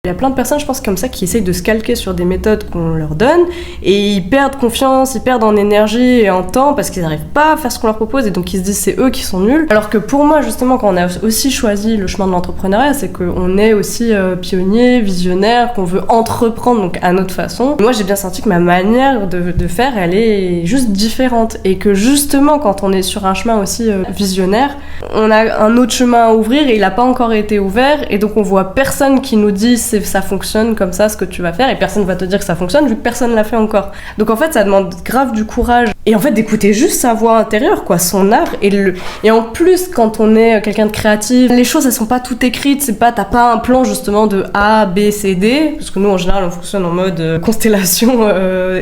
Il y a plein de personnes, je pense, comme ça, qui essayent de se calquer sur des méthodes qu'on leur donne et ils perdent confiance, ils perdent en énergie et en temps parce qu'ils n'arrivent pas à faire ce qu'on leur propose et donc ils se disent c'est eux qui sont nuls. Alors que pour moi, justement, quand on a aussi choisi le chemin de l'entrepreneuriat, c'est qu'on est aussi pionnier, visionnaire, qu'on veut entreprendre donc à notre façon. Moi, j'ai bien senti que ma manière de faire, elle est juste différente et que justement, quand on est sur un chemin aussi visionnaire, on a un autre chemin à ouvrir et il n'a pas encore été ouvert et donc on voit personne qui nous dit ça fonctionne comme ça ce que tu vas faire et personne va te dire que ça fonctionne vu que personne l'a fait encore. Donc en fait ça demande grave du courage et en fait d'écouter juste sa voix intérieure quoi, son art et en plus quand on est quelqu'un de créatif, les choses elles sont pas toutes écrites, t'as pas un plan justement de A, B, C, D parce que nous en général on fonctionne en mode constellation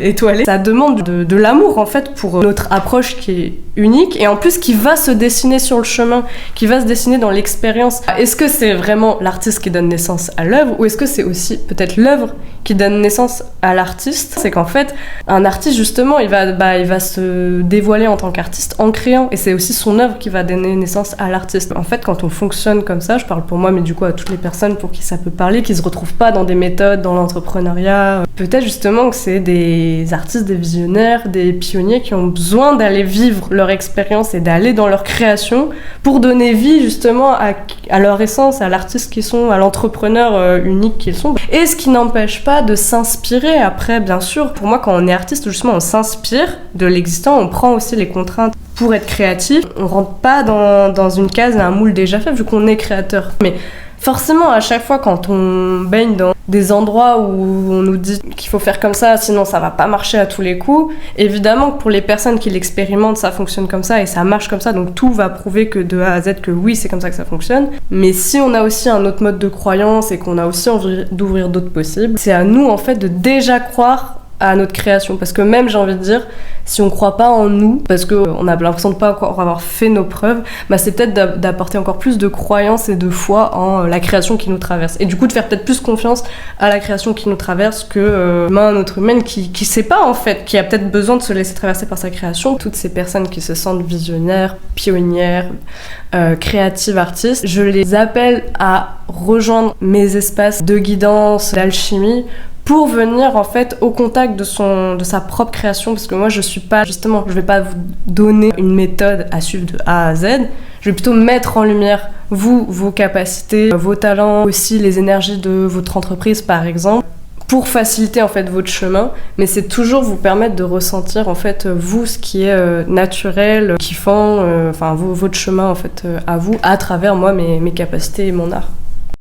étoilée. Ça demande de l'amour en fait pour notre approche qui est unique et en plus qui va se dessiner sur le chemin, qui va se dessiner dans l'expérience. Est-ce que c'est vraiment l'artiste qui donne naissance à l'œuvre ou est-ce que c'est aussi peut-être l'œuvre qui donne naissance à l'artiste? C'est qu'en fait, un artiste justement, il va se dévoiler en tant qu'artiste en créant et c'est aussi son œuvre qui va donner naissance à l'artiste. En fait, quand on fonctionne comme ça, je parle pour moi mais du coup à toutes les personnes pour qui ça peut parler, qui se retrouvent pas dans des méthodes, dans l'entrepreneuriat, peut-être justement que c'est des artistes, des visionnaires, des pionniers qui ont besoin d'aller vivre leur expérience et d'aller dans leur création pour donner vie justement à leur essence, à l'artiste qu'ils sont, à l'entrepreneur unique qu'ils sont. Et ce qui n'empêche pas de s'inspirer après, bien sûr. Pour moi, quand on est artiste, justement, on s'inspire de l'existant, on prend aussi les contraintes pour être créatif. On rentre pas dans une case, un moule déjà fait, vu qu'on est créateur. Mais forcément, à chaque fois, quand on baigne dans des endroits où on nous dit qu'il faut faire comme ça, sinon ça va pas marcher à tous les coups, évidemment que pour les personnes qui l'expérimentent, ça fonctionne comme ça et ça marche comme ça, donc tout va prouver que de A à Z que oui, c'est comme ça que ça fonctionne. Mais si on a aussi un autre mode de croyance et qu'on a aussi envie d'ouvrir d'autres possibles, c'est à nous en fait de déjà croire à notre création, parce que même j'ai envie de dire, si on croit pas en nous, parce qu'on a l'impression de pas encore avoir fait nos preuves, bah c'est peut-être d'apporter encore plus de croyance et de foi en la création qui nous traverse, et du coup de faire peut-être plus confiance à la création qui nous traverse que un autre humain qui sait pas en fait, qui a peut-être besoin de se laisser traverser par sa création. Toutes ces personnes qui se sentent visionnaires, pionnières, créatives, artistes, je les appelle à rejoindre mes espaces de guidance, d'alchimie, pour venir en fait au contact de sa propre création, parce que moi je vais pas vous donner une méthode à suivre de A à Z, je vais plutôt mettre en lumière vos capacités, vos talents, aussi les énergies de votre entreprise par exemple, pour faciliter en fait votre chemin, mais c'est toujours vous permettre de ressentir en fait vous ce qui est naturel, kiffant, votre chemin en fait à vous, à travers moi mes capacités et mon art.